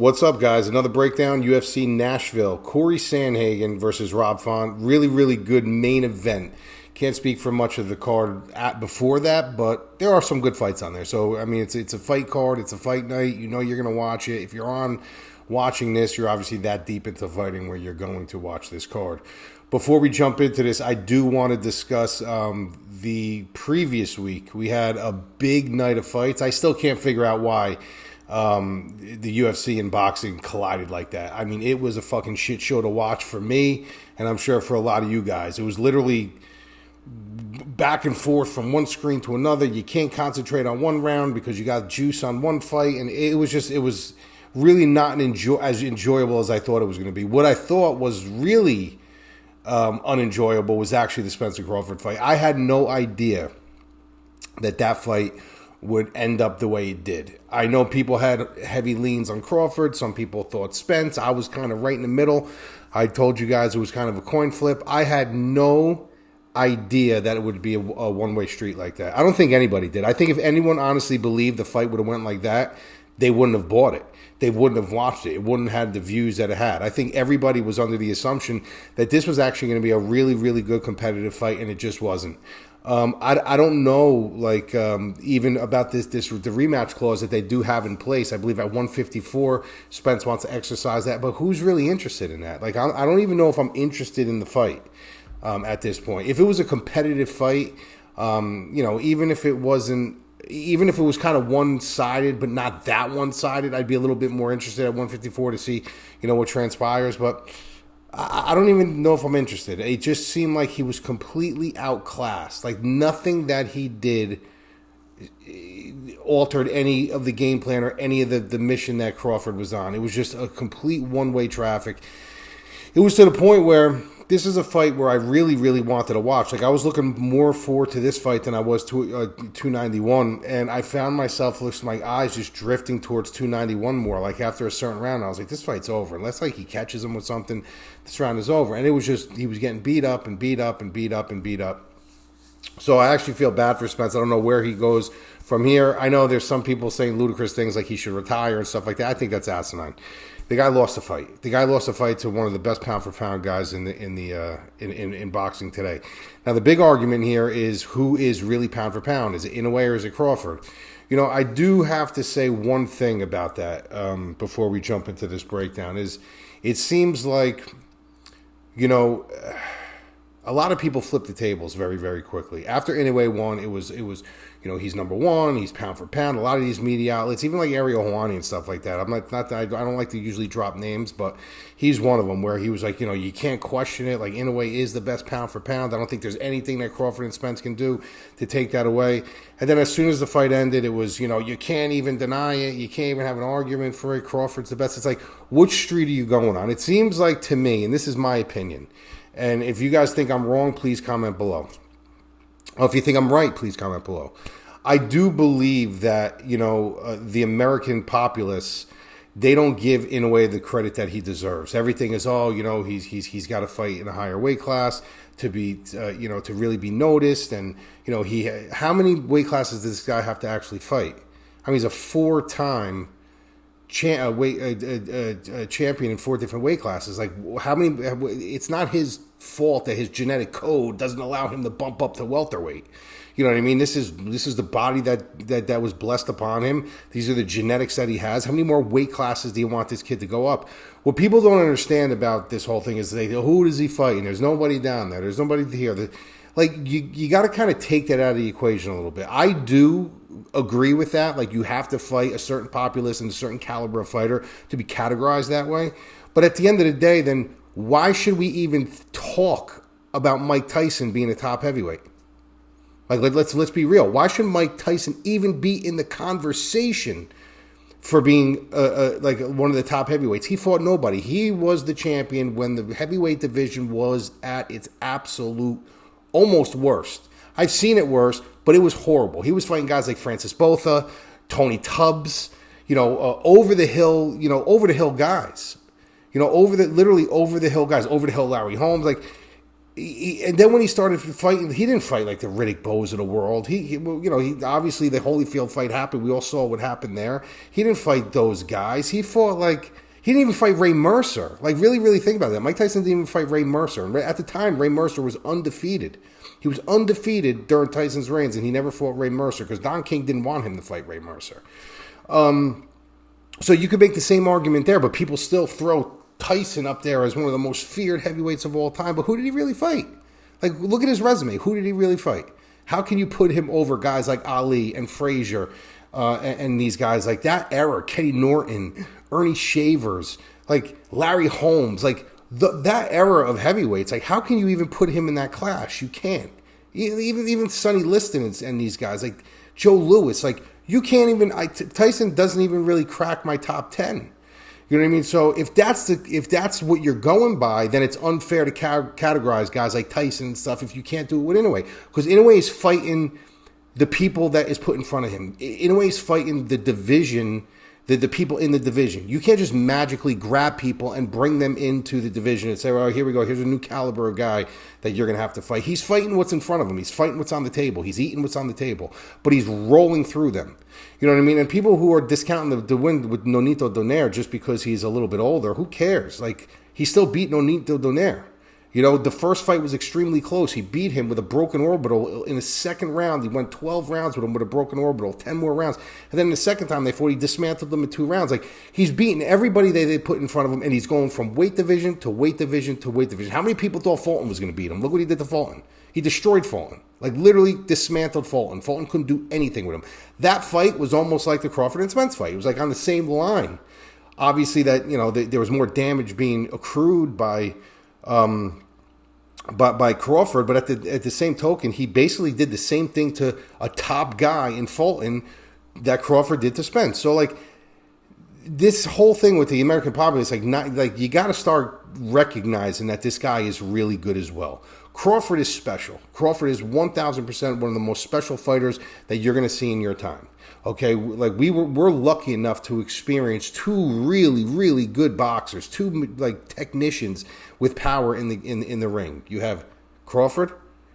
What's up, guys? Another breakdown. UFC Nashville. Corey Sandhagen versus Rob Font. Really, really good main event. Can't speak for much of the card before that, but there are some good fights on there. So, I mean, it's a fight card. It's a fight night. You know you're going to watch it. If you're on watching this, you're obviously that deep into fighting where you're going to watch this card. Before we jump into this, I do want to discuss the previous week. We had a big night of fights. I still can't figure out why the UFC and boxing collided like that. I mean, it was a fucking shit show to watch for me, and I'm sure for a lot of you guys. It was literally back and forth from one screen to another. You can't concentrate on one round because you got juice on one fight, and it was really not as enjoyable as I thought it was going to be. What I thought was really unenjoyable was actually the Spencer Crawford fight. I had no idea that fight would end up the way it did. I know people had heavy leans on Crawford. Some people thought Spence. I was kind of right in the middle. I told you guys it was kind of a coin flip. I had no idea that it would be a one-way street like that. I don't think anybody did. I think if anyone honestly believed the fight would have went like that, they wouldn't have bought it. They wouldn't have watched it. It wouldn't have had the views that it had. I think everybody was under the assumption that this was actually going to be a really, really good competitive fight, and it just wasn't. I don't know, even about the rematch clause that they do have in place. I believe at 154, Spence wants to exercise that, but who's really interested in that? I don't even know if I'm interested in the fight at this point. If it was a competitive fight, even if it was kind of one-sided, but not that one-sided, I'd be a little bit more interested at 154 to see, what transpires. But I don't even know if I'm interested. It just seemed like he was completely outclassed. Like nothing that he did altered any of the game plan or any of the mission that Crawford was on. It was just a complete one-way traffic. It was to the point where this is a fight where I really, really wanted to watch. I was looking more forward to this fight than I was to 291, and I found myself, my eyes just drifting towards 291 more. After a certain round, I was like, this fight's over. Unless, he catches him with something, this round is over. And it was just, he was getting beat up and beat up and beat up and beat up. So I actually feel bad for Spence. I don't know where he goes from here. I know there's some people saying ludicrous things like he should retire and stuff like that. I think that's asinine. The guy lost a fight. The guy lost a fight to one of the best pound for pound guys in boxing today. Now the big argument here is who is really pound for pound? Is it INOUE or is it Crawford? I do have to say one thing about that before we jump into this breakdown. Is it seems like a lot of people flip the tables very, very quickly. After INOUE won, it was he's number one, he's pound for pound. A lot of these media outlets, even like Ariel Helwani and stuff like that. I don't like to usually drop names, but he's one of them where he was like, you can't question it. INOUE is the best pound for pound. I don't think there's anything that Crawford and Spence can do to take that away. And then as soon as the fight ended, it was, you can't even deny it. You can't even have an argument for it. Crawford's the best. It's like, which street are you going on? It seems like to me, and this is my opinion, and if you guys think I'm wrong, please comment below. Or if you think I'm right, please comment below. I do believe that, the American populace, they don't give INOUE the credit that he deserves. Everything is, he's got to fight in a higher weight class to be, to really be noticed. And, how many weight classes does this guy have to actually fight? I mean, he's a four-time champion in four different weight classes. How many? It's not his fault that his genetic code doesn't allow him to bump up to welterweight. You know what I mean? This is the body that was blessed upon him. These are the genetics that he has. How many more weight classes do you want this kid to go up? What people don't understand about this whole thing is who does he fight? And there's nobody down there. There's nobody here. You got to kind of take that out of the equation a little bit. I do agree with that. You have to fight a certain populace and a certain caliber of fighter to be categorized that way. But at the end of the day, then why should we even talk about Mike Tyson being a top heavyweight? Let's be real. Why should Mike Tyson even be in the conversation for being one of the top heavyweights? He fought nobody. He was the champion when the heavyweight division was at its absolute almost worst. I've seen it worse, but it was horrible. He was fighting guys like Francis Botha, Tony Tubbs, over the hill guys, over the hill guys, over the hill Larry Holmes. And then when he started fighting, he didn't fight like the Riddick Bows of the world. He obviously the Holyfield fight happened. We all saw what happened there. He didn't fight those guys. He fought like, he didn't even fight Ray Mercer. Like, really think about that. Mike Tyson didn't even fight Ray Mercer. And at the time, Ray Mercer was undefeated. He was undefeated during Tyson's reigns, and he never fought Ray Mercer because Don King didn't want him to fight Ray Mercer. So you could make the same argument there, but people still throw Tyson up there as one of the most feared heavyweights of all time. But who did he really fight? Like, look at his resume. Who did he really fight? How can you put him over guys like Ali and Frazier and these guys like that era? Kenny Norton, Ernie Shavers, like Larry Holmes, like that era of heavyweights. Like, how can you even put him in that class? You can't. Even Sonny Liston and these guys, like Joe Louis, like you can't even. Tyson doesn't even really crack my top 10. You know what I mean? So if that's what you're going by, then it's unfair to categorize guys like Tyson and stuff if you can't do it with Inoue. Because Inoue is fighting the people that is put in front of him. Inoue is fighting the division, the people in the division. You can't just magically grab people and bring them into the division and say, well, here we go. Here's a new caliber of guy that you're going to have to fight. He's fighting what's in front of him. He's fighting what's on the table. He's eating what's on the table. But he's rolling through them. You know what I mean? And people who are discounting the win with Nonito Donaire just because he's a little bit older, who cares? Like, he still beat Nonito Donaire. You know, the first fight was extremely close. He beat him with a broken orbital. In the second round, he went 12 rounds with him with a broken orbital, 10 more rounds. And then the second time they fought, he dismantled them in 2 rounds. Like, he's beaten everybody they put in front of him, and he's going from weight division to weight division to weight division. How many people thought Fulton was going to beat him? Look what he did to Fulton. He destroyed Fulton. Like, literally dismantled Fulton. Fulton couldn't do anything with him. That fight was almost like the Crawford and Spence fight. It was like on the same line. Obviously, that, you know, there was more damage being accrued by Crawford, but at the same token, he basically did the same thing to a top guy in Fulton that Crawford did to Spence. So, like, this whole thing with the American populace, like you got to start recognizing that this guy is really good as well. Crawford is special. Crawford is 1,000% one of the most special fighters that you're going to see in your time. Okay, like we're lucky enough to experience 2 really, really good boxers, 2 like technicians with power in the ring. You have Crawford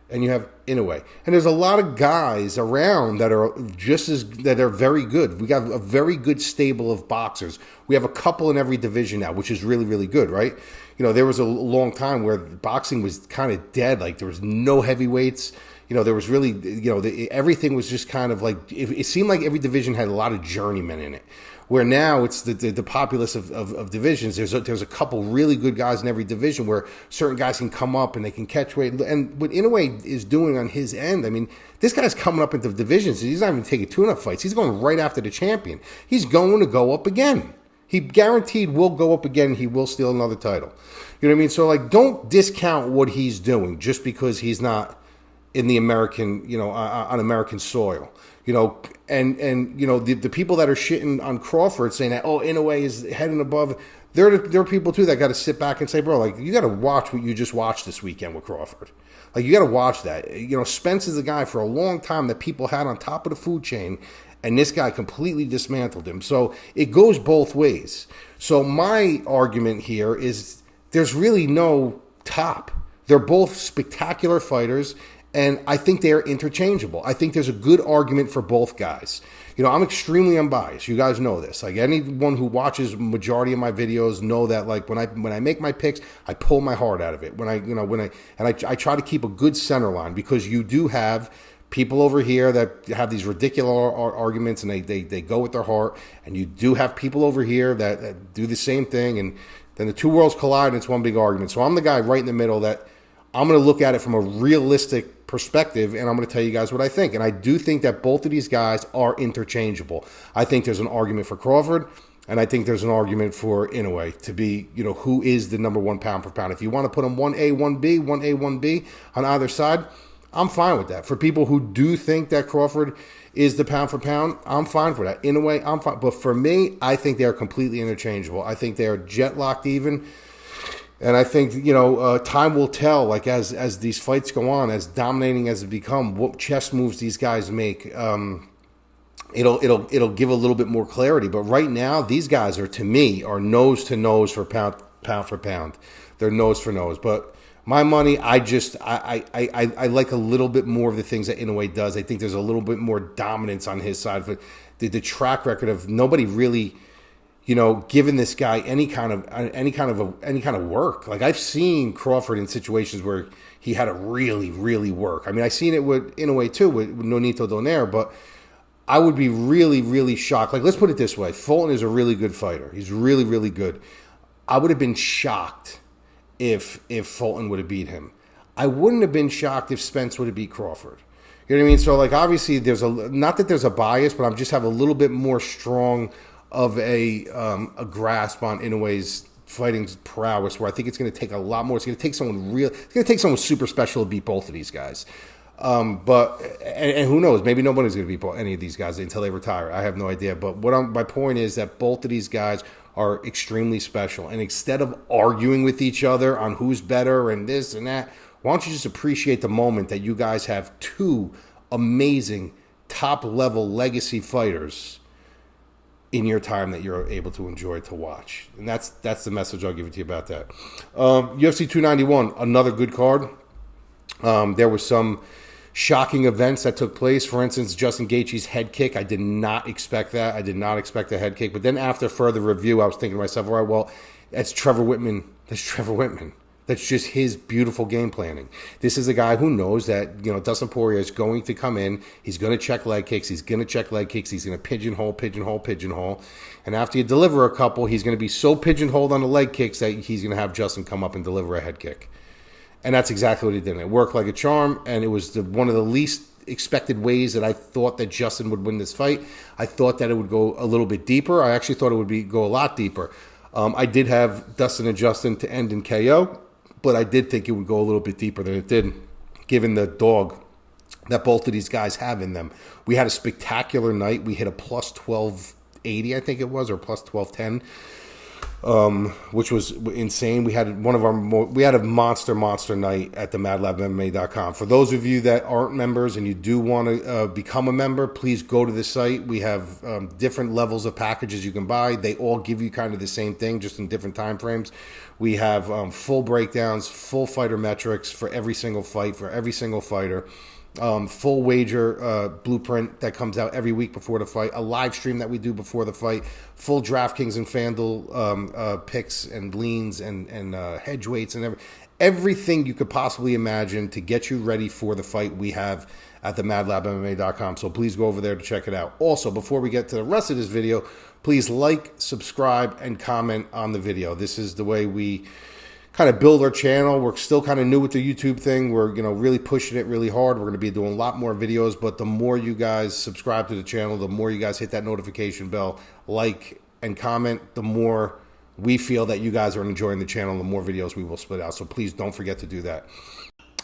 and you have Inoue, and there's a lot of guys around that are that are very good. We got a very good stable of boxers. We have a couple in every division now, which is really, really good, right? You know, there was a long time where boxing was kind of dead. Like, there was no heavyweights. You know, there was really, you know, everything was just kind of like, it seemed like every division had a lot of journeymen in it. Where now it's the populace of divisions. There's a couple really good guys in every division where certain guys can come up and they can catch weight. And what Inoue is doing on his end, I mean, this guy's coming up into divisions. He's not even taking tune-up fights. He's going right after the champion. He's going to go up again. He guaranteed will go up again. He will steal another title. You know what I mean? So, like, don't discount what he's doing just because he's not in the American, you know, on American soil, you know, and you know, the people that are shitting on Crawford saying that, oh, Inoue is heading above, there are people too that got to sit back and say, bro, like, you got to watch what you just watched this weekend with Crawford. Like, you got to watch that. You know, Spence is a guy for a long time that people had on top of the food chain, and this guy completely dismantled him. So it goes both ways. So my argument here is there's really no top. They're both spectacular fighters, and I think they are interchangeable. I think there's a good argument for both guys. You know, I'm extremely unbiased. You guys know this. Like, anyone who watches majority of my videos know that, like, when I make my picks, I pull my heart out of it. I try to keep a good center line, because you do have people over here that have these ridiculous arguments, and they go with their heart, and you do have people over here that do the same thing, and then the two worlds collide, and it's one big argument. So I'm the guy right in the middle that I'm going to look at it from a realistic perspective, and I'm going to tell you guys what I think. And I do think that both of these guys are interchangeable. I think there's an argument for Crawford, and I think there's an argument for Inoue to be, you know, who is the number 1 pound for pound. If you want to put them 1A, 1B, 1A, 1B on either side, I'm fine with that. For people who do think that Crawford is the pound for pound, I'm fine for that. Inoue, I'm fine. But for me, I think they are completely interchangeable. I think they are jet locked even. And I think, you know, time will tell, like, as these fights go on, as dominating as it become, what chess moves these guys make, it'll give a little bit more clarity. But right now, these guys are, to me, are nose to nose for pound for pound. They're nose for nose. But My money, I like a little bit more of the things that Inoue does. I think there's a little bit more dominance on his side. But the track record of nobody really, giving this guy any kind of work. Like I've seen Crawford in situations where he had to really, really work. I mean, I've seen it with Inoue too with Nonito Donaire, but I would be really, really shocked. Like, let's put it this way. Fulton is a really good fighter. He's really, really good. I would have been shocked if Fulton would have beat him. I wouldn't have been shocked if Spence would have beat Crawford. You know what I mean? So, like, obviously, not that there's a bias, but I'm just have a little bit more strong of a grasp on Inoue's fighting prowess, where I think it's going to take a lot more. It's going to take someone super special to beat both of these guys. But who knows? Maybe nobody's going to beat any of these guys until they retire. I have no idea. But my point is that both of these guys are extremely special. And instead of arguing with each other on who's better and this and that, why don't you just appreciate the moment that you guys have two amazing top-level legacy fighters in your time that you're able to enjoy to watch. And that's the message I'll give to you about that. UFC 291, another good card. There was some shocking events that took place. For instance, Justin Gaethje's head kick. I did not expect that. I did not expect a head kick. But then after further review, I was thinking to myself, all right, well, that's Trevor Whitman. That's Trevor Whitman. That's just his beautiful game planning. This is a guy who knows that, Dustin Poirier is going to come in. He's going to check leg kicks. He's going to check leg kicks. He's going to pigeonhole. And after you deliver a couple, he's going to be so pigeonholed on the leg kicks that he's going to have Justin come up and deliver a head kick. And that's exactly what he did. It worked like a charm, and it was one of the least expected ways that I thought that Justin would win this fight. I thought that it would go a little bit deeper. I actually thought it would go a lot deeper. I did have Dustin and Justin to end in KO, but I did think it would go a little bit deeper than it did, given the dog that both of these guys have in them. We had a spectacular night. We hit a plus 1280, I think it was, or plus 1210. Which was insane. We had a monster night at the Madlabmma.com. For those of you that aren't members and you do want to become a member, please go to the site. We have different levels of packages you can buy. They all give you kind of the same thing, just in different time frames. We have full breakdowns, full fighter metrics for every single fight, for every single fighter. Full wager blueprint that comes out every week before the fight, a live stream that we do before the fight, full DraftKings and FanDuel picks and leans and hedge weights and everything you could possibly imagine to get you ready for the fight we have at the madlabmma.com. So please go over there to check it out. Also, before we get to the rest of this video, please like, subscribe, and comment on the video. This is the way we kind of build our channel. We're still kind of new with the YouTube thing. We're really pushing it really hard. We're going to be doing a lot more videos, but the more you guys subscribe to the channel, the more you guys hit that notification bell, like, and comment, the more we feel that you guys are enjoying the channel, the more videos we will split out. So please don't forget to do that.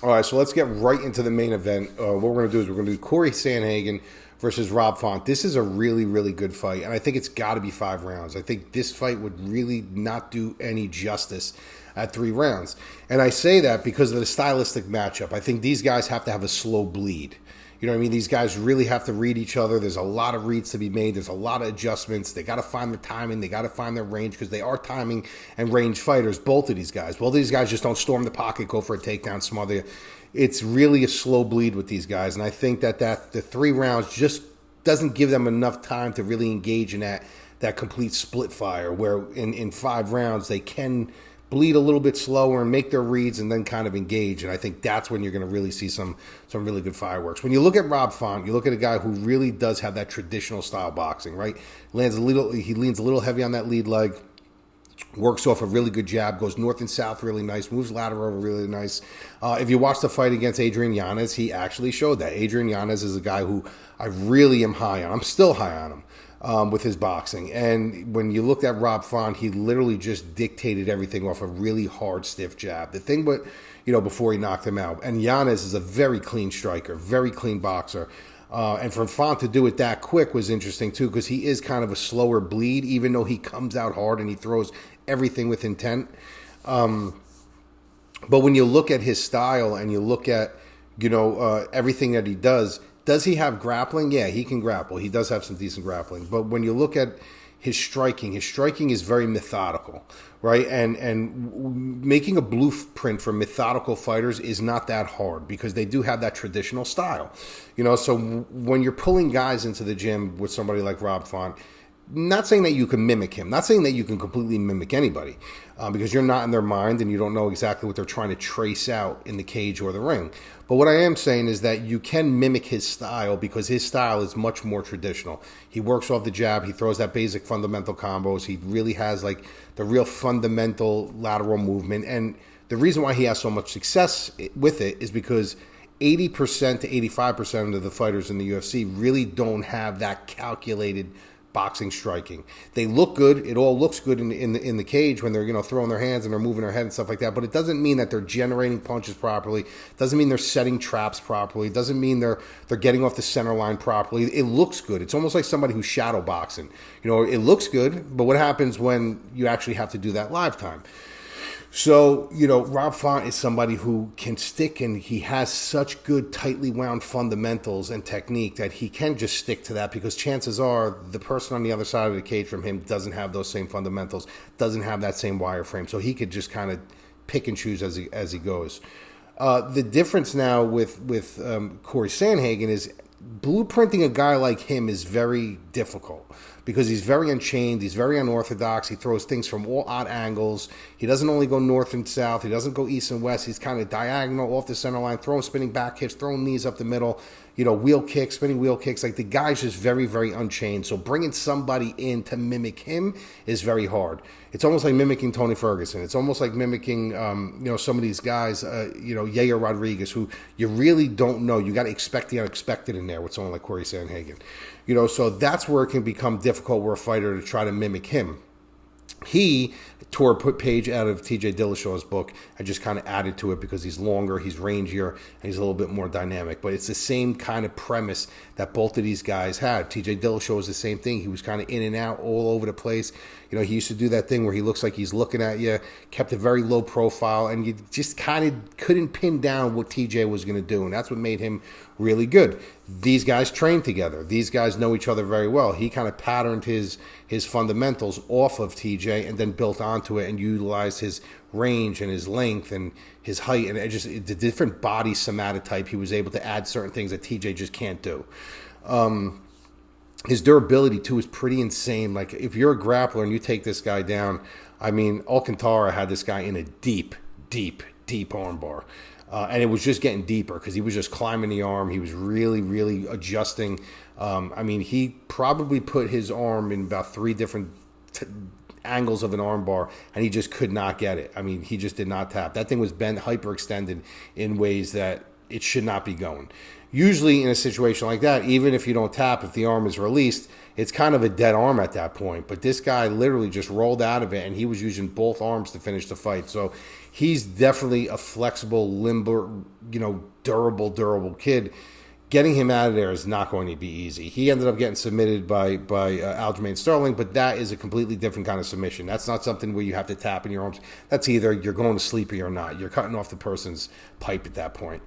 All right, so let's get right into the main event. What we're going to do is we're going to do Corey Sandhagen versus Rob Font. This is a really, really good fight, and I think it's got to be 5 rounds. I think this fight would really not do any justice at 3 rounds. And I say that because of the stylistic matchup. I think these guys have to have a slow bleed. You know what I mean? These guys really have to read each other. There's a lot of reads to be made. There's a lot of adjustments. They got to find the timing. They got to find their range, because they are timing and range fighters, both of these guys. Both of these guys just don't storm the pocket, go for a takedown, smother you. It's really a slow bleed with these guys. And I think that the 3 rounds just doesn't give them enough time to really engage in that complete split fire, where in 5 rounds they can bleed a little bit slower and make their reads and then kind of engage. And I think that's when you're going to really see some really good fireworks. When you look at Rob Font, you look at a guy who really does have that traditional style boxing, right? He leans a little heavy on that lead leg, works off a really good jab, goes north and south really nice, moves lateral really nice. If you watch the fight against Adrian Yanez, he actually showed that. Adrian Yanez is a guy who I really am high on. I'm still high on him. With his boxing. And when you looked at Rob Font, he literally just dictated everything off a really hard, stiff jab. The thing, before he knocked him out. And Yanez is a very clean striker, very clean boxer. And for Font to do it that quick was interesting too, because he is kind of a slower bleed, even though he comes out hard and he throws everything with intent. But when you look at his style and you look at, everything that he does, Does he have grappling? Yeah, he can grapple. He does have some decent grappling. But when you look at his striking is very methodical, right? And making a blueprint for methodical fighters is not that hard because they do have that traditional style. So when you're pulling guys into the gym with somebody like Rob Font, not saying that you can mimic him, not saying that you can completely mimic anybody, because you're not in their mind and you don't know exactly what they're trying to trace out in the cage or the ring. But what I am saying is that you can mimic his style because his style is much more traditional. He works off the jab. He throws that basic fundamental combos. He really has like the real fundamental lateral movement. And the reason why he has so much success with it is because 80% to 85% of the fighters in the UFC really don't have that calculated boxing striking. They look good. It all looks good in the cage when they're throwing their hands and they're moving their head and stuff like that. But it doesn't mean that they're generating punches properly. Doesn't mean they're setting traps properly. It doesn't mean they're getting off the center line properly. It looks good. It's almost like somebody who's shadow boxing. It looks good, but what happens when you actually have to do that live time? So, Rob Font is somebody who can stick, and he has such good, tightly wound fundamentals and technique that he can just stick to that because chances are the person on the other side of the cage from him doesn't have those same fundamentals, doesn't have that same wireframe. So he could just kind of pick and choose as he goes. The difference now with Corey Sandhagen is blueprinting a guy like him is very difficult because he's very unchained, he's very unorthodox, he throws things from all odd angles, he doesn't only go north and south, he doesn't go east and west, he's kind of diagonal off the center line, throwing spinning back kicks, throwing knees up the middle, wheel kicks, spinning wheel kicks. Like the guy's just very, very unchained. So bringing somebody in to mimic him is very hard. It's almost like mimicking Tony Ferguson. It's almost like mimicking, some of these guys, Yair Rodriguez, who you really don't know. You got to expect the unexpected in there with someone like Corey Sandhagen. So that's where it can become difficult for a fighter to try to mimic him. He tore a page out of TJ Dillashaw's book and just kind of added to it because he's longer, he's rangier, and he's a little bit more dynamic. But it's the same kind of premise that both of these guys had. TJ Dillashaw was the same thing. He was kind of in and out all over the place. He used to do that thing where he looks like he's looking at you, kept a very low profile, and you just kind of couldn't pin down what TJ was going to do. And that's what made him really good. These guys trained together. These guys know each other very well. He kind of patterned his fundamentals off of TJ and then built onto it and utilized his range and his length and his height and just the different body somatotype. He was able to add certain things that TJ just can't do. His durability, too, is pretty insane. Like, if you're a grappler and you take this guy down, Alcantara had this guy in a deep, deep, deep armbar. And it was just getting deeper because he was just climbing the arm. He was really, really adjusting. He probably put his arm in about 3 different angles of an arm bar, and he just could not get it. He just did not tap. That thing was bent, hyperextended in ways that it should not be going. Usually in a situation like that, even if you don't tap, if the arm is released, it's kind of a dead arm at that point. But this guy literally just rolled out of it, and he was using both arms to finish the fight. So he's definitely a flexible, limber, durable kid. Getting him out of there is not going to be easy. He ended up getting submitted by Aljamain Sterling, but that is a completely different kind of submission. That's not something where you have to tap in your arms. That's either you're going to sleep or you're not. You're cutting off the person's pipe at that point.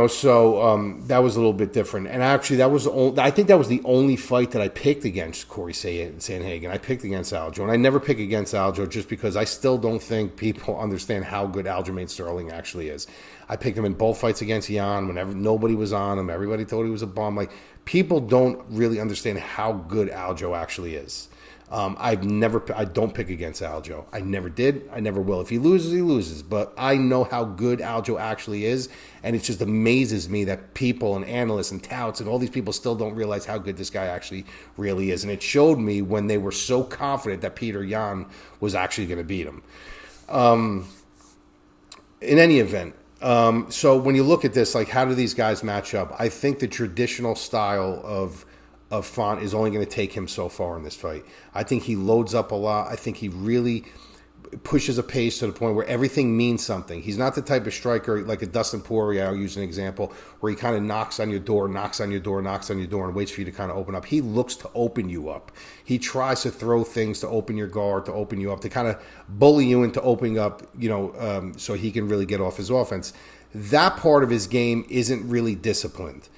So that was a little bit different. And actually, I think that was the only fight that I picked against Corey Sandhagen. I picked against Aljo. And I never pick against Aljo just because I still don't think people understand how good Aljamain Sterling actually is. I picked him in both fights against Jan whenever nobody was on him. Everybody thought he was a bum. Like, people don't really understand how good Aljo actually is. I don't pick against Aljo. I never did. I never will. If he loses, he loses. But I know how good Aljo actually is, and it just amazes me that people and analysts and touts and all these people still don't realize how good this guy actually really is. And it showed me when they were so confident that Peter Yan was actually going to beat him. In any event, so when you look at this, like, how do these guys match up? I think the traditional style of Font is only going to take him so far in this fight. I think he loads up a lot. I think he really pushes a pace to the point where everything means something. He's not the type of striker like a Dustin Poirier, I'll use an example, where he kind of knocks on your door, and waits for you to kind of open up. He looks to open you up. He tries to throw things to open your guard, to open you up, to kind of bully you into opening up, so he can really get off his offense. That part of his game isn't really disciplined.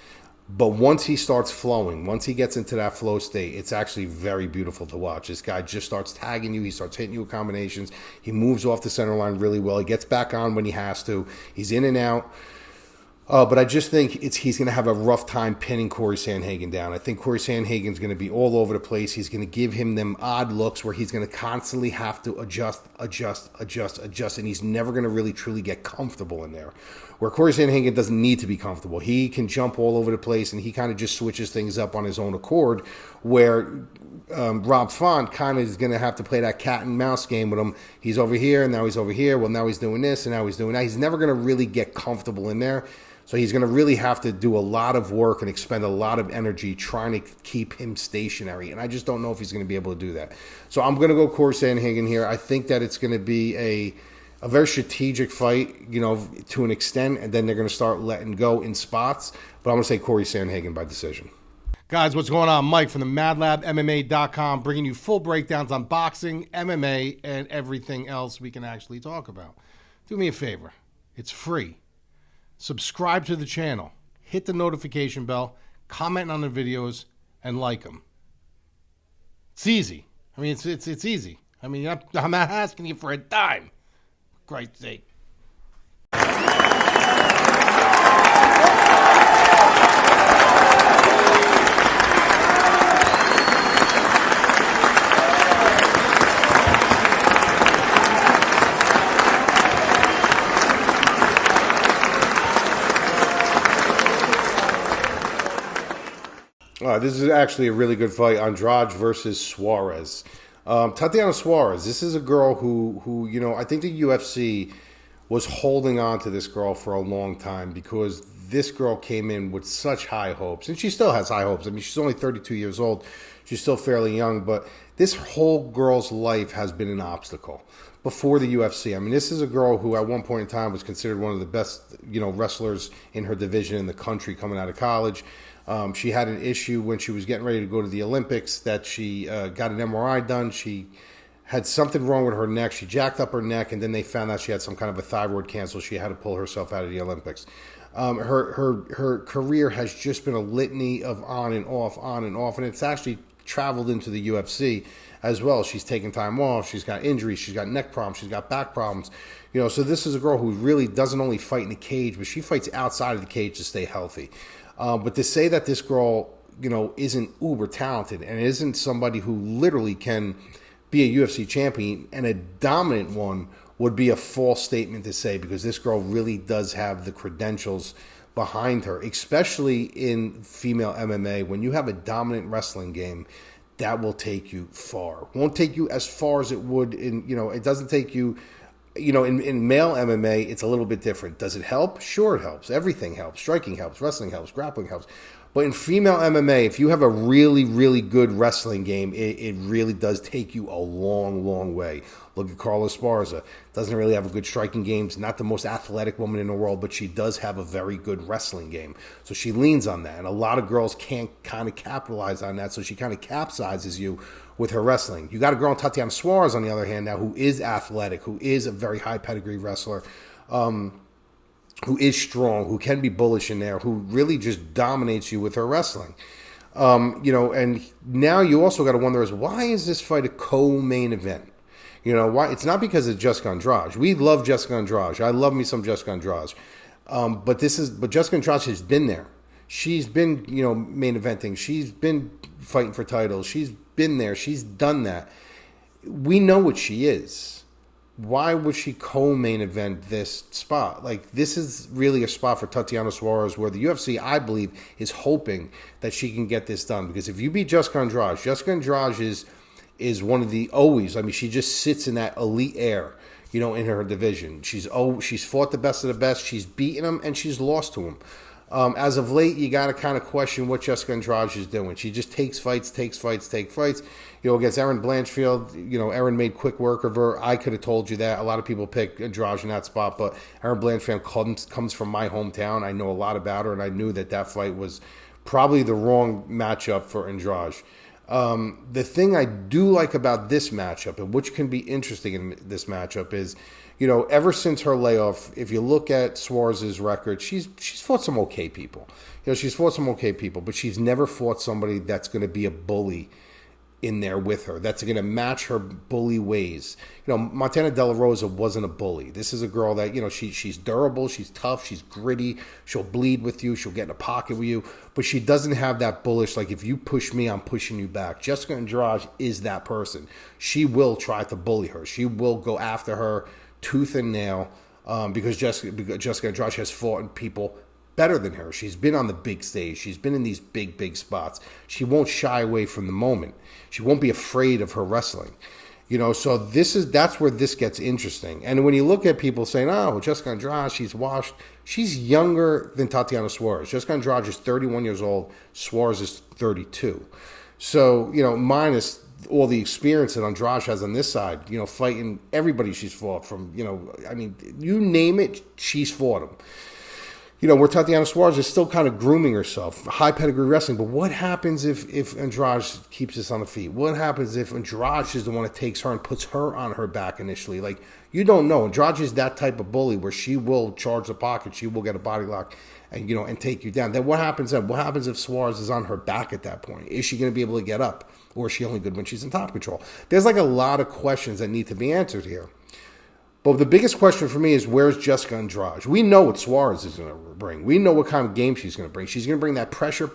But once he starts flowing, once he gets into that flow state, it's actually very beautiful to watch. This guy just starts tagging you. He starts hitting you with combinations. He moves off the center line really well. He gets back on when he has to. He's in and out. But I just think he's going to have a rough time pinning Corey Sandhagen down. I think Corey Sandhagen's going to be all over the place. He's going to give him them odd looks where he's going to constantly have to adjust, and he's never going to really truly get comfortable in there. Where Corey Sandhagen doesn't need to be comfortable. He can jump all over the place, and he kind of just switches things up on his own accord, where Rob Font kind of is going to have to play that cat and mouse game with him. He's over here, and now he's over here. Well, now he's doing this, and now he's doing that. He's never going to really get comfortable in there. So he's going to really have to do a lot of work and expend a lot of energy trying to keep him stationary. And I just don't know if he's going to be able to do that. So I'm going to go Corey Sandhagen here. I think that it's going to be a very strategic fight, you know, to an extent. And then they're going to start letting go in spots. But I'm going to say Corey Sandhagen by decision. Guys, what's going on? Mike from the MadLabMMA.com, bringing you full breakdowns on boxing, MMA, and everything else we can actually talk about. Do me a favor. It's free. Subscribe to the channel, hit the notification bell, comment on the videos, and like them. It's easy. I mean, it's easy. I mean, I'm not asking you for a dime. For Christ's sake. This is actually a really good fight. Andrade versus Suarez. Tatiana Suarez. This is a girl who, you know, I think the UFC was holding on to this girl for a long time because this girl came in with such high hopes. And she still has high hopes. I mean, she's only 32 years old. She's still fairly young. But this whole girl's life has been an obstacle before the UFC. I mean, this is a girl who at one point in time was considered one of the best, you know, wrestlers in her division in the country coming out of college. She had an issue when she was getting ready to go to the Olympics that she got an MRI done. She had something wrong with her neck. She jacked up her neck, and then they found out she had some kind of a thyroid cancer. She had to pull herself out of the Olympics. Her career has just been a litany of on and off, and it's actually traveled into the UFC as well. She's taken time off. She's got injuries. She's got neck problems. She's got back problems. You know, so this is a girl who really doesn't only fight in the cage, but she fights outside of the cage to stay healthy. But to say that this girl, you know, isn't uber talented and isn't somebody who literally can be a UFC champion and a dominant one would be a false statement to say, because this girl really does have the credentials behind her, especially in female MMA. When you have a dominant wrestling game, that will take you far. Won't take you as far as it would in, you know, it doesn't take you. You know, in male MMA, it's a little bit different. Does it help? Sure, it helps. Everything helps. Striking helps. Wrestling helps. Grappling helps. But in female MMA, if you have a really, really good wrestling game, it really does take you a long, long way. Look at Carla Esparza. Doesn't really have a good striking game. She's not the most athletic woman in the world, but she does have a very good wrestling game. So she leans on that. And a lot of girls can't kind of capitalize on that, so she kind of capsizes you with her wrestling. You got a girl, Tatiana Suarez, on the other hand, now, who is athletic, who is a very high pedigree wrestler, who is strong, who can be bullish in there, who really just dominates you with her wrestling. You know, and now you also got to wonder, why is this fight a co-main event? You know, why? It's not because of Jessica Andrade. We love Jessica Andrade. I love me some Jessica Andrade. But Jessica Andrade has been there. She's been, you know, main eventing. She's been fighting for titles. She's been there. She's done that. We know what she is. Why would she co-main event this spot? Like, this is really a spot for Tatiana Suarez where the UFC, I believe, is hoping that she can get this done. Because if you beat Jessica Andrade is one of the always, I mean, she just sits in that elite air, you know, in her division. She's fought the best of the best. She's beaten them and she's lost to them. As of late, you got to kind of question what Jessica Andrade is doing. She just takes fights. You know, against Erin Blanchfield, you know, Erin made quick work of her. I could have told you that. A lot of people pick Andrade in that spot, but Erin Blanchfield comes from my hometown. I know a lot about her, and I knew that fight was probably the wrong matchup for Andrade. The thing I do like about this matchup, and which can be interesting in this matchup, is, ever since her layoff, if you look at Suarez's record, she's fought some okay people. She's fought some okay people, but she's never fought somebody that's going to be a bully in there with her, that's going to match her bully ways. Montana De La Rosa wasn't a bully. This is a girl that, she's durable, she's tough, she's gritty, she'll bleed with you, she'll get in a pocket with you, but she doesn't have that bullish, like, if you push me, I'm pushing you back. Jessica Andrade is that person. She will try to bully her. She will go after her tooth and nail, because Jessica Andrade has fought people better than her. She's been on the big stage. She's been in these big spots. She won't shy away from the moment. She won't be afraid of her wrestling. So that's where this gets interesting. And when you look at people saying, oh, Jessica Andrade, she's washed. She's younger than Tatiana Suarez. Jessica Andrade is 31 years old. Suarez is 32. So, minus all the experience that Andrade has on this side, fighting everybody she's fought from, you name it, she's fought them. Where Tatiana Suarez is still kind of grooming herself, high pedigree wrestling. But what happens if Andrade keeps us on the feet? What happens if Andrade is the one that takes her and puts her on her back initially? Like, you don't know. Andrade is that type of bully where she will charge the pocket, she will get a body lock, and and take you down. Then what happens then? What happens if Suarez is on her back at that point? Is she going to be able to get up, or is she only good when she's in top control? There's like a lot of questions that need to be answered here. But the biggest question for me is, where's Jessica Andrade? We know what Suarez is going to bring. We know what kind of game she's going to bring. She's going to bring that pressure.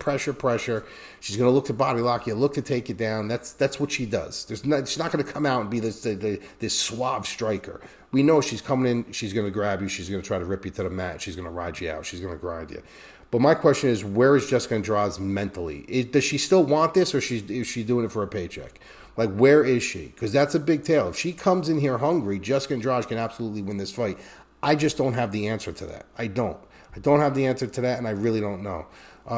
She's going to look to body lock you, look to take you down. That's what she does. She's not going to come out and be this suave striker. We know she's coming in, she's going to grab you, she's going to try to rip you to the mat, she's going to ride you out, she's going to grind you. But my question is, where is Jessica Andrade mentally? Does she still want this, or is she doing it for a paycheck? Like, where is she? Because that's a big tale. If she comes in here hungry, Jessica Andrade can absolutely win this fight. I just don't have the answer to that. I don't have the answer to that, and I really don't know.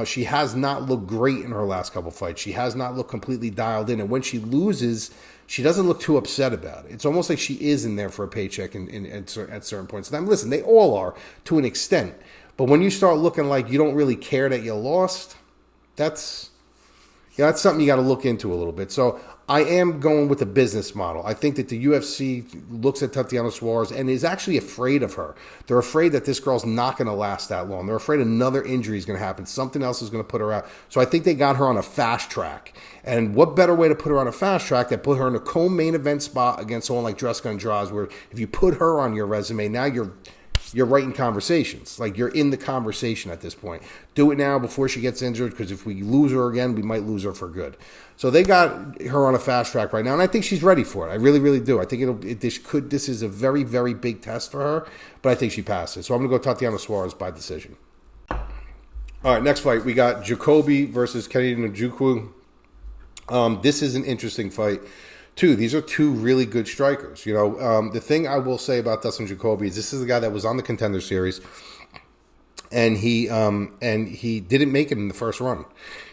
She has not looked great in her last couple fights. She has not looked completely dialed in. And when she loses, she doesn't look too upset about it. It's almost like she is in there for a paycheck at certain points. And listen, they all are to an extent. But when you start looking like you don't really care that you lost, that's something you got to look into a little bit. So I am going with the business model. I think that the UFC looks at Tatiana Suarez and is actually afraid of her. They're afraid that this girl's not going to last that long. They're afraid another injury is going to happen. Something else is going to put her out. So I think they got her on a fast track. And what better way to put her on a fast track than put her in a co-main event spot against someone like Jessica Andrade, where if you put her on your resume, now you're writing conversations. Like, you're in the conversation at this point. Do it now before she gets injured, because if we lose her again, we might lose her for good. So they got her on a fast track right now, and I think she's ready for it. I really, really do. I think this is a very, very big test for her, but I think she passed it. So I'm going to go Tatiana Suarez by decision. All right, next fight. We got Jacoby versus Kennedy Nzechukwu. This is an interesting fight. These are two really good strikers. The thing I will say about Dustin Jacoby is this is a guy that was on the Contender Series, and he didn't make it in the first run.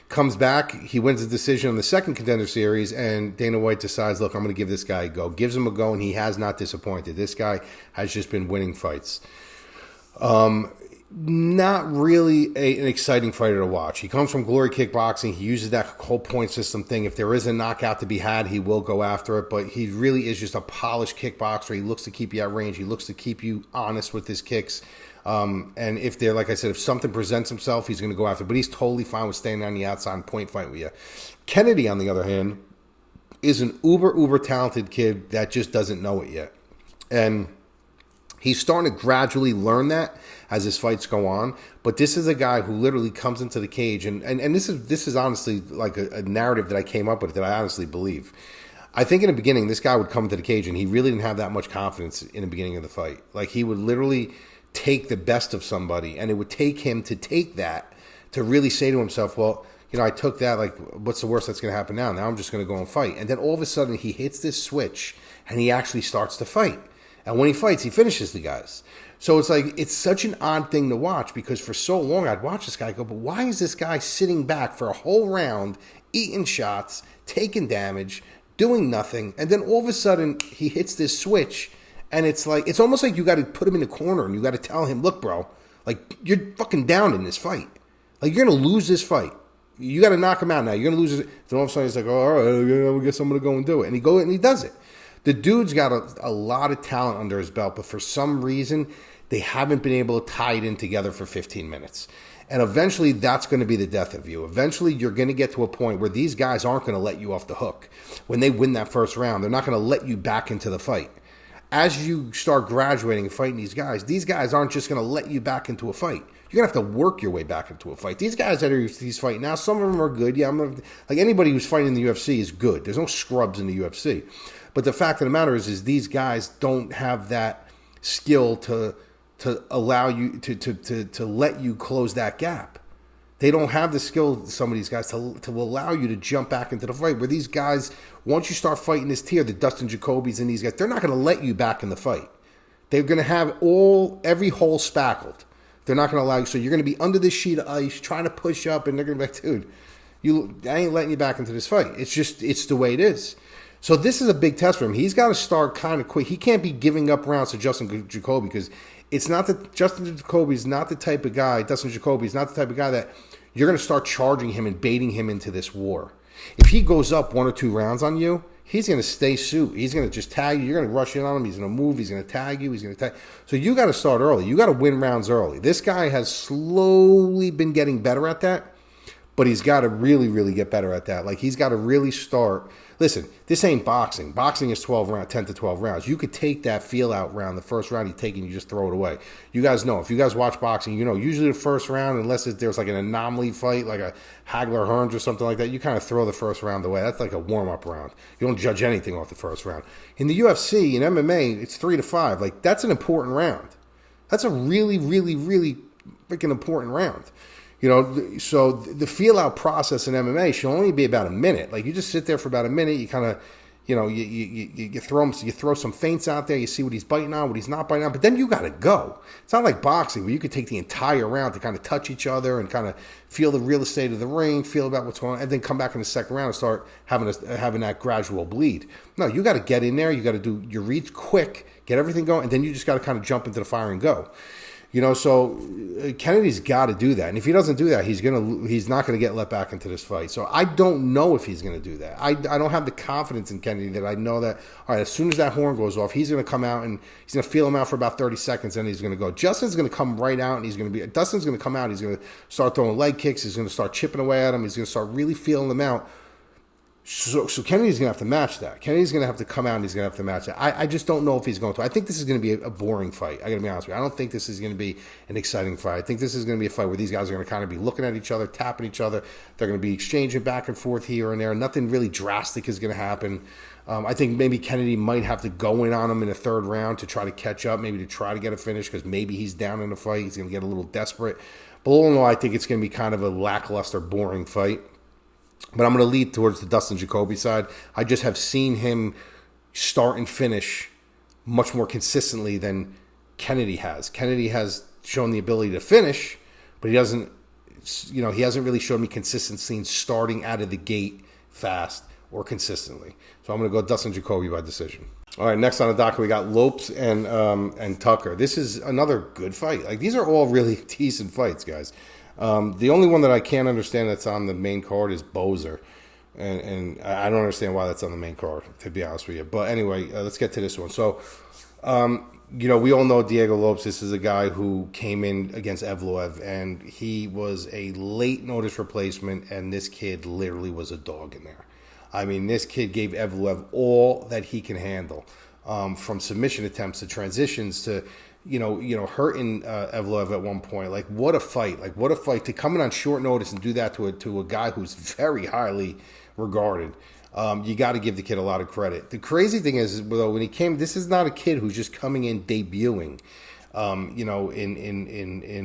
Comes back, he wins the decision on the second Contender Series, and Dana White decides, look, I'm going to give this guy a go. Gives him a go, and he has not disappointed. This guy has just been winning fights. Not really an exciting fighter to watch. He comes from Glory Kickboxing. He uses that whole point system thing. If there is a knockout to be had, he will go after it. But he really is just a polished kickboxer. He looks to keep you at range. He looks to keep you honest with his kicks. And if they're, like I said, if something presents himself, he's going to go after it. But he's totally fine with staying on the outside and point fight with you. Kennedy, on the other hand, is an uber talented kid that just doesn't know it yet. And he's starting to gradually learn that as his fights go on. But this is a guy who literally comes into the cage, and this is honestly like a narrative that I came up with that I honestly believe. I think in the beginning, this guy would come into the cage, and he really didn't have that much confidence in the beginning of the fight. Like, he would literally take the best of somebody, and it would take him to take that to really say to himself, well, I took that, like, what's the worst that's going to happen now? Now I'm just going to go and fight. And then all of a sudden, he hits this switch, and he actually starts to fight. And when he fights, he finishes the guys. So it's like, it's such an odd thing to watch, because for so long I'd watch this guy go, but why is this guy sitting back for a whole round, eating shots, taking damage, doing nothing, and then all of a sudden he hits this switch, and it's like, it's almost like you got to put him in the corner and you got to tell him, look, bro, like, you're fucking down in this fight. Like, you're going to lose this fight. You got to knock him out now. You're going to lose it. Then all of a sudden he's like, oh, all right, I guess I'm going to go and do it. And he does it. The dude's got a lot of talent under his belt, but for some reason, they haven't been able to tie it in together for 15 minutes. And eventually, that's going to be the death of you. Eventually, you're going to get to a point where these guys aren't going to let you off the hook. When they win that first round, they're not going to let you back into the fight. As you start graduating and fighting these guys aren't just going to let you back into a fight. You're going to have to work your way back into a fight. These guys that he's fighting now, some of them are good. Yeah, like anybody who's fighting in the UFC is good. There's no scrubs in the UFC. But the fact of the matter is these guys don't have that skill to allow you to let you close that gap. They don't have the skill, some of these guys, to allow you to jump back into the fight. Where these guys, once you start fighting this tier, the Dustin Jacobys and these guys, they're not going to let you back in the fight. They're going to have every hole spackled. They're not going to allow you. So you're going to be under this sheet of ice, trying to push up, and they're going to be like, dude, I ain't letting you back into this fight. It's the way it is. So this is a big test for him. He's got to start kind of quick. He can't be giving up rounds to Justin Jacoby because it's not that Justin Jacoby is not the type of guy, Dustin Jacoby is not the type of guy that you're going to start charging him and baiting him into this war. If he goes up 1 or 2 rounds on you, he's going to stay suit. He's going to just tag you. You're going to rush in on him. He's going to move. He's going to tag you. He's going to tag. So you got to start early. You got to win rounds early. This guy has slowly been getting better at that, but he's got to really, really get better at that. Like he's got to really start. Listen, this ain't boxing. Boxing is 10 to 12 rounds. You could take that feel out round, the first round you take and you just throw it away. You guys know, if you guys watch boxing, you know, usually the first round, unless there's like an anomaly fight, like a Hagler Hearns or something like that, you kind of throw the first round away. That's like a warm-up round. You don't judge anything off the first round. In the UFC, in MMA, it's 3 to 5. Like, that's an important round. That's a really, really, really freaking important round. You know, so the feel-out process in MMA should only be about a minute. Like, you just sit there for about a minute. You kind of, you know, you throw some feints out there. You see what he's biting on, what he's not biting on. But then you got to go. It's not like boxing where you could take the entire round to kind of touch each other and kind of feel the real estate of the ring, feel about what's going on, and then come back in the second round and start having that gradual bleed. No, you got to get in there. You got to do your reads quick, get everything going, and then you just got to kind of jump into the fire and go. You know, so Kennedy's got to do that, and if he doesn't do that, he's not going to get let back into this fight. So I don't know if he's going to do that. I don't have the confidence in Kennedy that I know that. All right, as soon as that horn goes off, he's going to come out and he's going to feel him out for about 30 seconds, and he's going to go. Justin's going to come right out, and Dustin's going to come out. He's going to start throwing leg kicks. He's going to start chipping away at him. He's going to start really feeling him out. So Kennedy's going to have to match that. Kennedy's going to have to come out and he's going to have to match that. I just don't know if he's going to. I think this is going to be a boring fight. I got to be honest with you. I don't think this is going to be an exciting fight. I think this is going to be a fight where these guys are going to kind of be looking at each other, tapping each other. They're going to be exchanging back and forth here and there. Nothing really drastic is going to happen. I think maybe Kennedy might have to go in on him in the third round to try to catch up, maybe to try to get a finish because maybe he's down in the fight. He's going to get a little desperate. But all in all, I think it's going to be kind of a lackluster, boring fight. But I'm going to lead towards the Dustin Jacoby side. I just have seen him start and finish much more consistently than Kennedy has. Kennedy has shown the ability to finish, but he hasn't really showed me consistency in starting out of the gate fast or consistently. So I'm going to go Dustin Jacoby by decision. All right, next on the docket, we got Lopes and Tucker. This is another good fight. Like, these are all really decent fights, guys. The only one that I can't understand that's on the main card is Bozer. And I don't understand why that's on the main card, to be honest with you. But anyway, let's get to this one. So, we all know Diego Lopes. This is a guy who came in against Evloev, and he was a late notice replacement, and this kid literally was a dog in there. I mean, this kid gave Evloev all that he can handle, from submission attempts to transitions to hurting Evloev at one point. Like, what a fight. Like, what a fight to come in on short notice and do that to a guy who's very highly regarded. You got to give the kid a lot of credit. The crazy thing is, though, when he came, this is not a kid who's just coming in debuting, in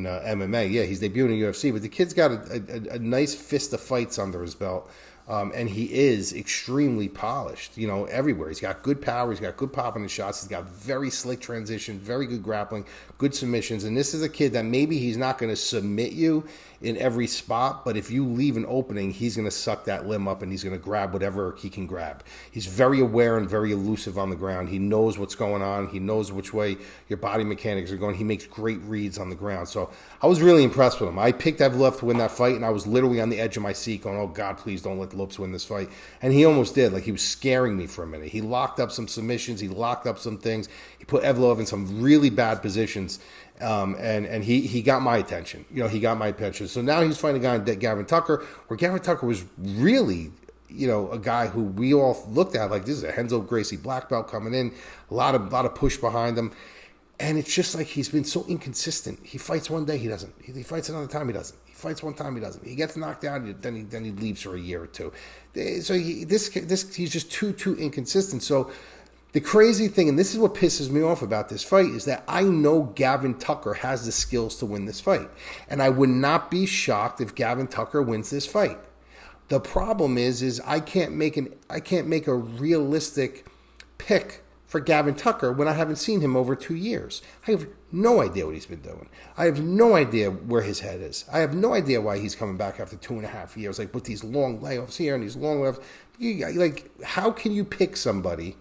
MMA. Yeah, he's debuting in UFC, but the kid's got a nice fist of fights under his belt. And he is extremely polished, everywhere. He's got good power. He's got good pop in his shots. He's got very slick transition, very good grappling, good submissions. And this is a kid that maybe he's not going to submit you in every spot, but if you leave an opening, he's going to suck that limb up and he's going to grab whatever he can grab. He's very aware and very elusive on the ground. He knows what's going on. He knows which way your body mechanics are going. He makes great reads on the ground. So I was really impressed with him. I picked Evloev to win that fight, and I was literally on the edge of my seat going, oh, God, please don't let Lopes win this fight. And he almost did. Like, he was scaring me for a minute. He locked up some submissions. He locked up some things. He put Evloev in some really bad positions. And he got my attention. He got my attention. So now he's fighting a guy, Gavin Tucker, where Gavin Tucker was really, a guy who we all looked at like, this is a Renzo Gracie black belt coming in, a lot of push behind him. And it's just like he's been so inconsistent. He fights one day, he doesn't. He fights another time, he doesn't. He fights one time, he doesn't. He gets knocked out, then he leaves for a year or two. So he's just too inconsistent. So the crazy thing, and this is what pisses me off about this fight, is that I know Gavin Tucker has the skills to win this fight. And I would not be shocked if Gavin Tucker wins this fight. The problem is I can't make a realistic pick for Gavin Tucker when I haven't seen him over 2 years. I have no idea what he's been doing. I have no idea where his head is. I have no idea why he's coming back after 2.5 years, like with these long layoffs here and these long layoffs. Like, how can you pick somebody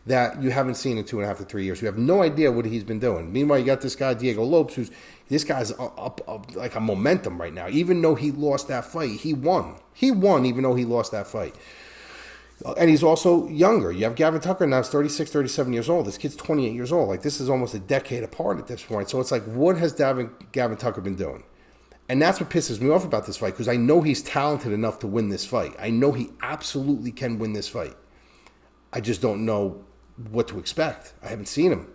that you haven't seen in 2.5 to 3 years? You have no idea what he's been doing. Meanwhile, you got this guy, Diego Lopes, this guy's up like a momentum right now. Even though he lost that fight, he won. He won even though he lost that fight. And he's also younger. You have Gavin Tucker now, 36, 37 years old. This kid's 28 years old. Like, this is almost a decade apart at this point. So it's like, what has Gavin Tucker been doing? And that's what pisses me off about this fight, because I know he's talented enough to win this fight. I know he absolutely can win this fight. I just don't know what to expect. I haven't seen him.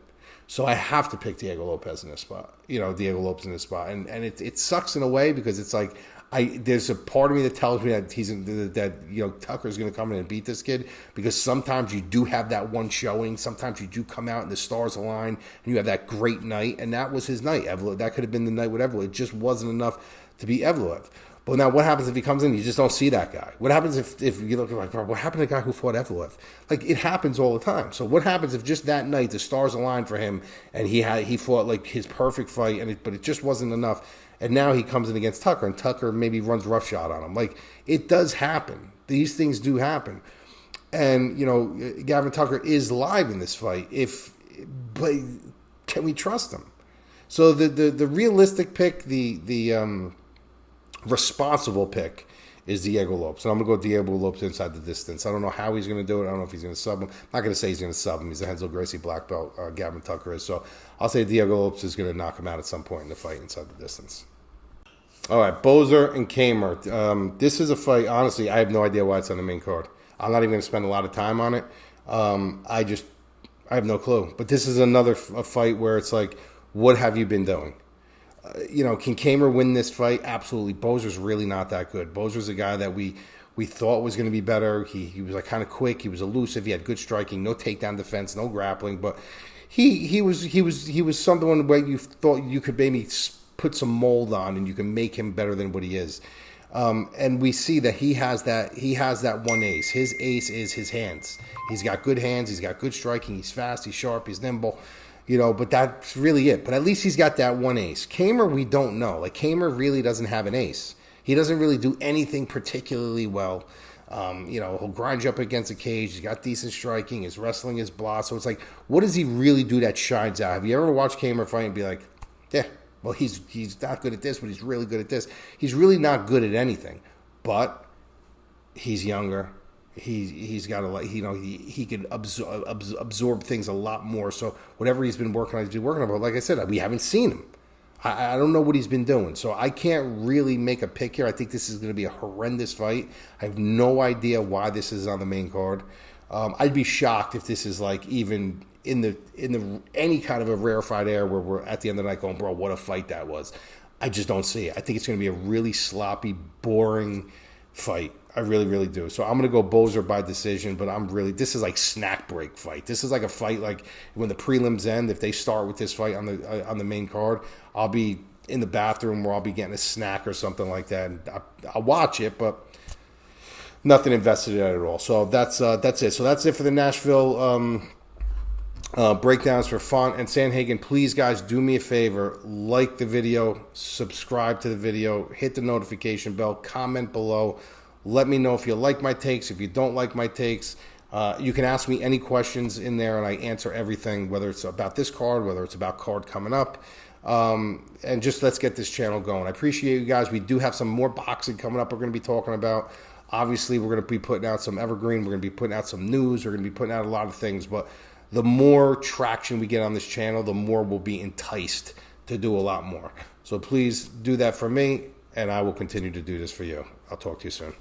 So I have to pick Diego Lopes in this spot. Diego Lopes in this spot. And it sucks in a way, because it's like, there's a part of me that tells me that Tucker's going to come in and beat this kid, because sometimes you do have that one showing. Sometimes you do come out and the stars align and you have that great night, and that was his night. That could have been the night with Evloev. It just wasn't enough to beat Evloev. But now what happens if he comes in and you just don't see that guy? What happens if you look like, what happened to the guy who fought Evloev? Like, it happens all the time. So what happens if just that night the stars aligned for him and he fought like his perfect fight, but it just wasn't enough, and now he comes in against Tucker and Tucker maybe runs roughshod on him? Like, it does happen. These things do happen. And, Gavin Tucker is live in this fight. But can we trust him? So the realistic pick, the responsible pick, is Diego Lopes. And I'm going to go Diego Lopes inside the distance. I don't know how he's going to do it. I don't know if he's going to sub him. I'm not going to say he's going to sub him. He's a Renzo Gracie black belt. Gavin Tucker is. So I'll say Diego Lopes is going to knock him out at some point in the fight inside the distance. All right, Boser and Kamer. This is a fight, honestly, I have no idea why it's on the main card. I'm not even going to spend a lot of time on it. I have no clue. But this is a fight where it's like, what have you been doing? Can Kamer win this fight? Absolutely. Boser's really not that good. Boser's a guy that we thought was going to be better. He was like kind of quick. He was elusive. He had good striking, no takedown defense, no grappling. But he was someone where you thought you could maybe put some mold on and you can make him better than what he is. And we see that he has that one ace. His ace is his hands. He's got good hands. He's got good striking. He's fast. He's sharp. He's nimble. But that's really it. But at least he's got that one ace. Kamer, we don't know. Like, Kamer really doesn't have an ace. He doesn't really do anything particularly well. He'll grind you up against a cage. He's got decent striking. His wrestling is blah. So it's like, what does he really do that shines out? Have you ever watched Kamer fight and be like, yeah, well, he's not good at this, but he's really good at this. He's really not good at anything. But he's younger. He's got he can absorb things a lot more. So whatever he's been working on, he's been working on. But like I said, we haven't seen him. I don't know what he's been doing. So I can't really make a pick here. I think this is going to be a horrendous fight. I have no idea why this is on the main card. I'd be shocked if this is like even in the any kind of a rarefied air where we're at the end of the night going, bro, what a fight that was. I just don't see it. I think it's going to be a really sloppy, boring fight. I really, really do. So I'm going to go Boser by decision, but this is like snack break fight. This is like a fight like when the prelims end, if they start with this fight on the main card, I'll be in the bathroom where I'll be getting a snack or something like that. And I'll watch it, but nothing invested in it at all. So that's it. So that's it for the Nashville breakdowns for fun. And Sandhagen, please, guys, do me a favor. Like the video, subscribe to the video, hit the notification bell, comment below. Let me know if you like my takes, if you don't like my takes. You can ask me any questions in there, and I answer everything, whether it's about this card, whether it's about card coming up. And just let's get this channel going. I appreciate you guys. We do have some more boxing coming up we're going to be talking about. Obviously, we're going to be putting out some evergreen. We're going to be putting out some news. We're going to be putting out a lot of things. But the more traction we get on this channel, the more we'll be enticed to do a lot more. So please do that for me, and I will continue to do this for you. I'll talk to you soon.